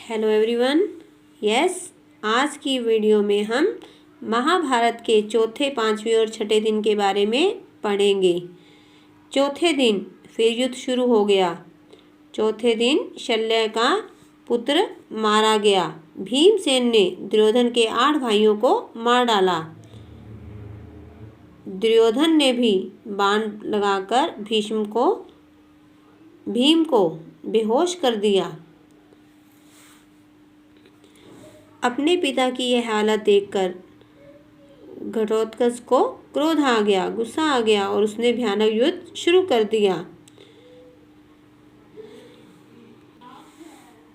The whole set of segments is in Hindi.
Hello everyone. यस, आज की वीडियो में हम महाभारत के चौथे, पांचवें और छठे दिन के बारे में पढ़ेंगे। चौथे दिन फिर युद्ध शुरू हो गया। चौथे दिन शल्य का पुत्र मारा गया। भीमसेन ने दुर्योधन के 8 भाइयों को मार डाला। दुर्योधन ने भी बाण लगाकर भीम को बेहोश कर दिया। अपने पिता की यह हालत देखकर घटोत्कच को क्रोध आ गया, गुस्सा आ गया और उसने भयानक युद्ध शुरू कर दिया।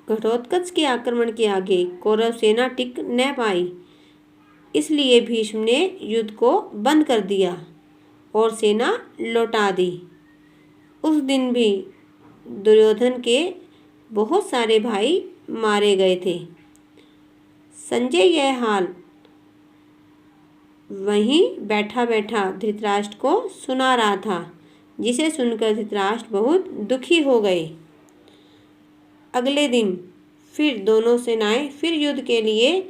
घटोत्कच के आक्रमण के आगे कौरव सेना टिक न पाई, इसलिए भीष्म ने युद्ध को बंद कर दिया और सेना लौटा दी। उस दिन भी दुर्योधन के बहुत सारे भाई मारे गए थे। संजय यह हाल वहीं बैठा बैठा धृतराष्ट्र को सुना रहा था, जिसे सुनकर धृतराष्ट्र बहुत दुखी हो गए। अगले दिन फिर दोनों सेनाएं फिर युद्ध के लिए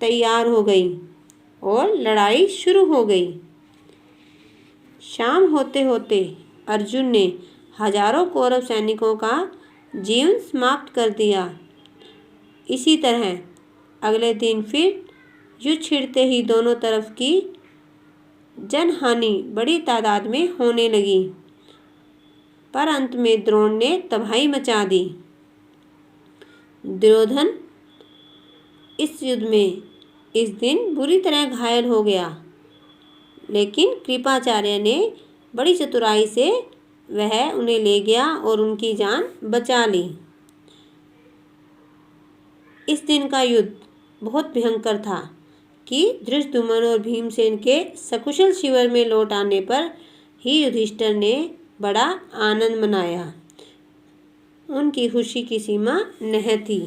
तैयार हो गई और लड़ाई शुरू हो गई। शाम होते होते अर्जुन ने हजारों कौरव सैनिकों का जीवन समाप्त कर दिया। इसी तरह अगले दिन फिर युद्ध छिड़ते ही दोनों तरफ की जनहानि बड़ी तादाद में होने लगी, पर अंत में द्रोण ने तबाही मचा दी। दुर्योधन इस युद्ध में इस दिन बुरी तरह घायल हो गया, लेकिन कृपाचार्य ने बड़ी चतुराई से वह उन्हें ले गया और उनकी जान बचा ली। इस दिन का युद्ध बहुत भयंकर था कि धृष्टद्युम्न और भीमसेन के सकुशल शिविर में लौट आने पर ही युधिष्ठिर ने बड़ा आनंद मनाया। उनकी खुशी की सीमा नहीं थी।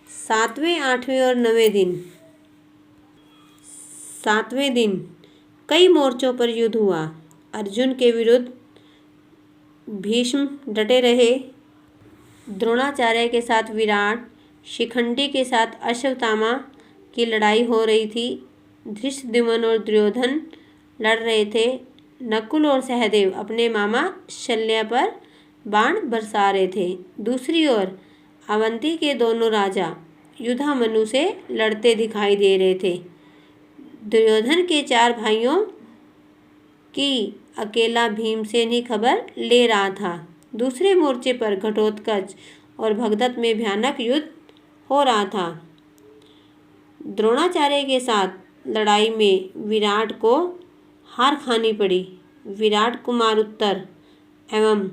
7वें, 8वें और 9वें दिन। 7वें दिन कई मोर्चों पर युद्ध हुआ। अर्जुन के विरुद्ध भीष्म डटे रहे। द्रोणाचार्य के साथ विराट, शिखंडी के साथ अश्वत्थामा की लड़ाई हो रही थी। धृष्टद्युम्न और दुर्योधन लड़ रहे थे। नकुल और सहदेव अपने मामा शल्य पर बाण बरसा रहे थे। दूसरी ओर अवंती के दोनों राजा युधामन्यु से लड़ते दिखाई दे रहे थे। दुर्योधन के 4 भाइयों की अकेला भीमसेन ही खबर ले रहा था। दूसरे मोर्चे पर घटोत्कच और भगदत्त में भयानक युद्ध हो रहा था। द्रोणाचार्य के साथ लड़ाई में विराट को हार खानी पड़ी। विराट कुमार उत्तर एवं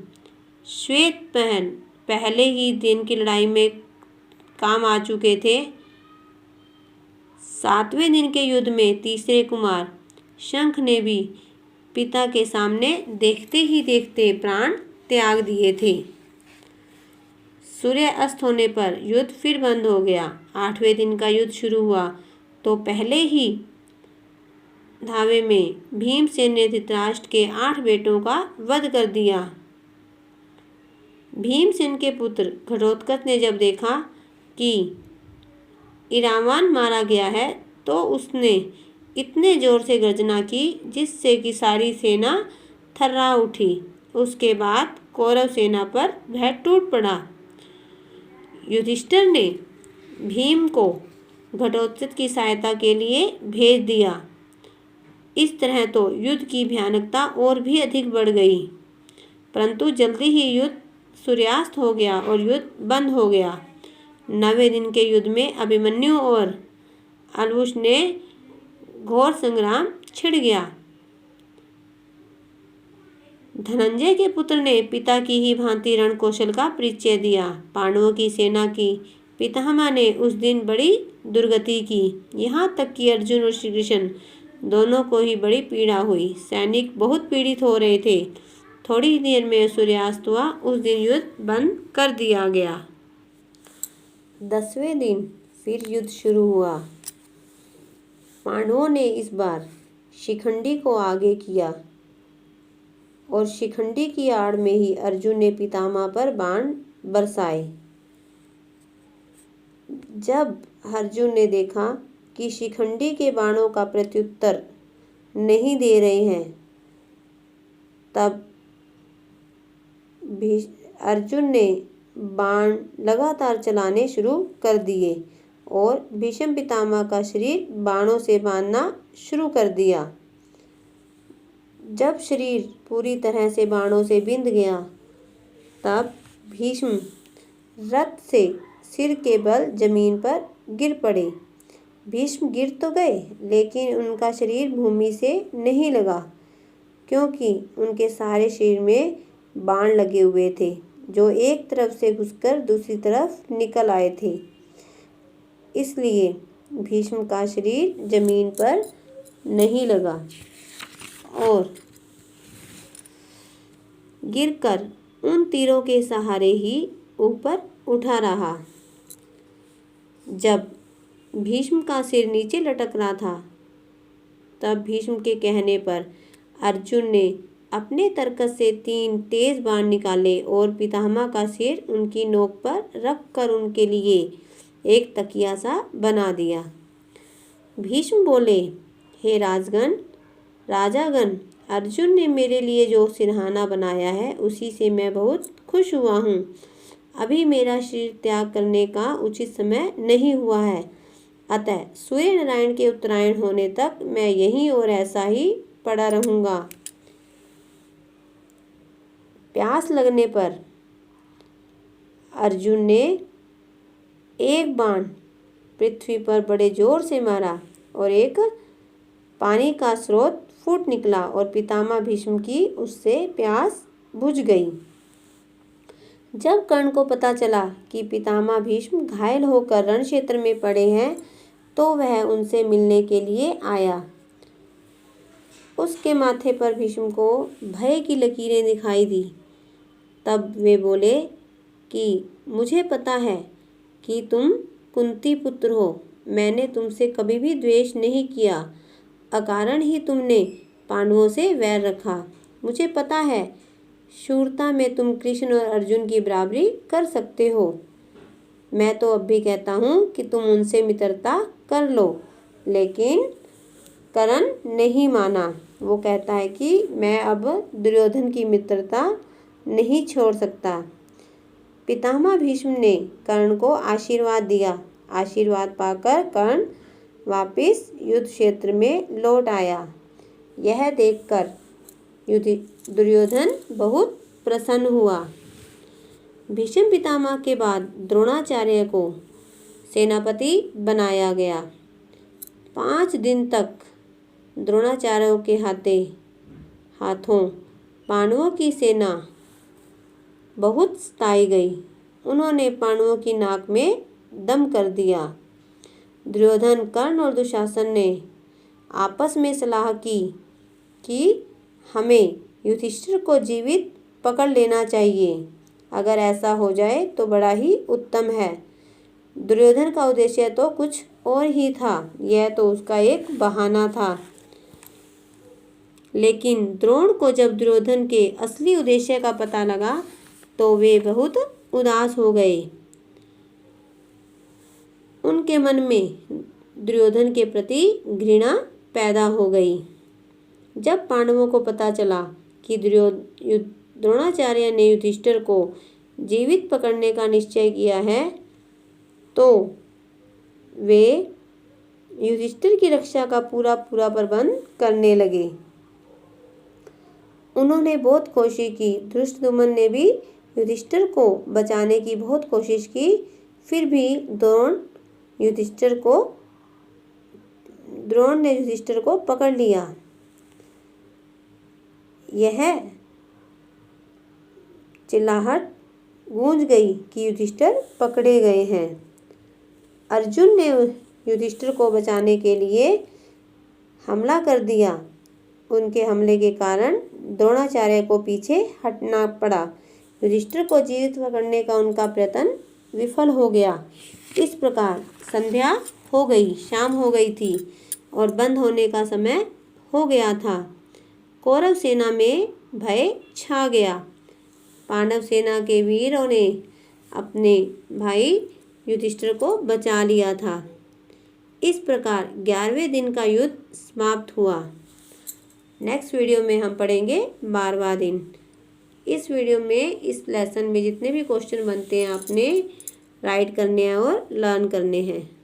श्वेतपहन पहले ही दिन की लड़ाई में काम आ चुके थे। 7वें दिन के युद्ध में तीसरे कुमार शंख ने भी पिता के सामने देखते ही देखते प्राण त्याग दिए थे। सूर्य अस्त होने पर युद्ध फिर बंद हो गया। 8वें दिन का युद्ध शुरू हुआ तो पहले ही धावे में भीमसेन ने धृतराष्ट्र के 8 बेटों का वध कर दिया। भीमसेन के पुत्र घटोत्कच ने जब देखा कि इरावान मारा गया है तो उसने इतने जोर से गर्जना की जिससे कि सारी सेना थर्रा उठी। उसके बाद कौरव सेना पर भय टूट पड़ा। युधिष्ठिर ने भीम को घटोत्कच की सहायता के लिए भेज दिया। इस तरह तो युद्ध की भयानकता और भी अधिक बढ़ गई, परंतु जल्दी ही युद्ध सूर्यास्त हो गया और युद्ध बंद हो गया। 9वें दिन के युद्ध में अभिमन्यु और अलवुश ने घोर संग्राम छिड़ गया। धनंजय के पुत्र ने पिता की ही भांति रण कौशल का परिचय दिया। पांडवों की सेना की पितामह ने उस दिन बड़ी दुर्गति की। यहाँ तक कि अर्जुन और श्री कृष्ण दोनों को ही बड़ी पीड़ा हुई। सैनिक बहुत पीड़ित हो रहे थे। थोड़ी ही देर में सूर्यास्त हुआ। उस दिन युद्ध बंद कर दिया गया। 10वें दिन फिर युद्ध शुरू हुआ। पांडवों ने इस बार शिखंडी को आगे किया और शिखंडी की आड़ में ही अर्जुन ने पितामह पर बाण बरसाए। जब अर्जुन ने देखा कि शिखंडी के बाणों का प्रत्युत्तर नहीं दे रहे हैं, तब अर्जुन ने बाण लगातार चलाने शुरू कर दिए और भीष्म पितामह का शरीर बाणों से बांधना शुरू कर दिया। जब शरीर पूरी तरह से बाणों से बिंध गया, तब भीष्म रथ से सिर के बल जमीन पर गिर पड़े। भीष्म गिर तो गए, लेकिन उनका शरीर भूमि से नहीं लगा, क्योंकि उनके सारे शरीर में बाण लगे हुए थे, जो एक तरफ से घुसकर दूसरी तरफ निकल आए थे। इसलिए भीष्म का शरीर जमीन पर नहीं लगा और गिरकर उन तीरों के सहारे ही ऊपर उठा रहा। जब भीष्म का सिर नीचे लटक रहा था, तब भीष्म के कहने पर अर्जुन ने अपने तरकस से 3 तेज बाण निकाले और पितामह का सिर उनकी नोक पर रख कर उनके लिए एक तकिया सा बना दिया। भीष्म बोले, हे राजागण, अर्जुन ने मेरे लिए जो सिरहाना बनाया है, उसी से मैं बहुत खुश हुआ हूँ। अभी मेरा शरीर त्याग करने का उचित समय नहीं हुआ है, अतः सूर्य नारायण के उत्तरायण होने तक मैं यहीं और ऐसा ही पड़ा रहूँगा। प्यास लगने पर अर्जुन ने एक बाण पृथ्वी पर बड़े जोर से मारा और एक पानी का स्रोत फूट निकला और पितामह भीष्म की उससे प्यास बुझ गई। जब कर्ण को पता चला कि पितामह भीष्म घायल होकर रण क्षेत्र में पड़े हैं, तो वह उनसे मिलने के लिए आया। उसके माथे पर भीष्म को भय की लकीरें दिखाई दी। तब वे बोले कि मुझे पता है कि तुम कुंती पुत्र हो। मैंने तुमसे कभी भी द्वेष नहीं किया, अकारण ही तुमने पांडवों से वैर रखा। मुझे पता है शूरता में तुम कृष्ण और अर्जुन की बराबरी कर सकते हो। मैं तो अब भी कहता हूँ कि तुम उनसे मित्रता कर लो, लेकिन कर्ण नहीं माना। वो कहता है कि मैं अब दुर्योधन की मित्रता नहीं छोड़ सकता। पितामह भीष्म ने कर्ण को आशीर्वाद दिया। आशीर्वाद पाकर कर्ण वापस युद्ध क्षेत्र में लौट आया। यह देखकर दुर्योधन बहुत प्रसन्न हुआ। भीष्म पितामह के बाद द्रोणाचार्य को सेनापति बनाया गया। 5 दिन तक द्रोणाचार्यों के हाथों पांडवों की सेना बहुत सताई गई। उन्होंने पांडवों की नाक में दम कर दिया। दुर्योधन, कर्ण और दुशासन ने आपस में सलाह की कि हमें युधिष्ठिर को जीवित पकड़ लेना चाहिए। अगर ऐसा हो जाए तो बड़ा ही उत्तम है। दुर्योधन का उद्देश्य तो कुछ और ही था, यह तो उसका एक बहाना था। लेकिन द्रोण को जब दुर्योधन के असली उद्देश्य का पता लगा, तो वे बहुत उदास हो गए। उनके मन में दुर्योधन के प्रति घृणा पैदा हो गई। जब पांडवों को पता चला कि द्रोणाचार्य ने युधिष्ठिर को जीवित पकड़ने का निश्चय किया है, तो वे युधिष्ठिर की रक्षा का पूरा प्रबंध करने लगे। उन्होंने बहुत कोशिश की। धृष्टद्युम्न ने भी युधिष्ठिर को बचाने की बहुत कोशिश की, फिर भी द्रोण ने युधिष्ठिर को पकड़ लिया। यह चिल्लाहट गूंज गई कि युधिष्ठिर पकड़े गए हैं। अर्जुन ने युधिष्ठिर को बचाने के लिए हमला कर दिया। उनके हमले के कारण द्रोणाचार्य को पीछे हटना पड़ा। युधिष्ठिर को जीवित पकड़ने का उनका प्रयत्न विफल हो गया। इस प्रकार संध्या हो गई, शाम हो गई थी और बंद होने का समय हो गया था। कौरव सेना में भय छा गया। पांडव सेना के वीरों ने अपने भाई युधिष्ठिर को बचा लिया था। इस प्रकार 11वें दिन का युद्ध समाप्त हुआ। नेक्स्ट वीडियो में हम पढ़ेंगे 12वां दिन। इस वीडियो में, इस लेसन में जितने भी क्वेश्चन बनते हैं आपने राइट करने हैं और लर्न करने हैं।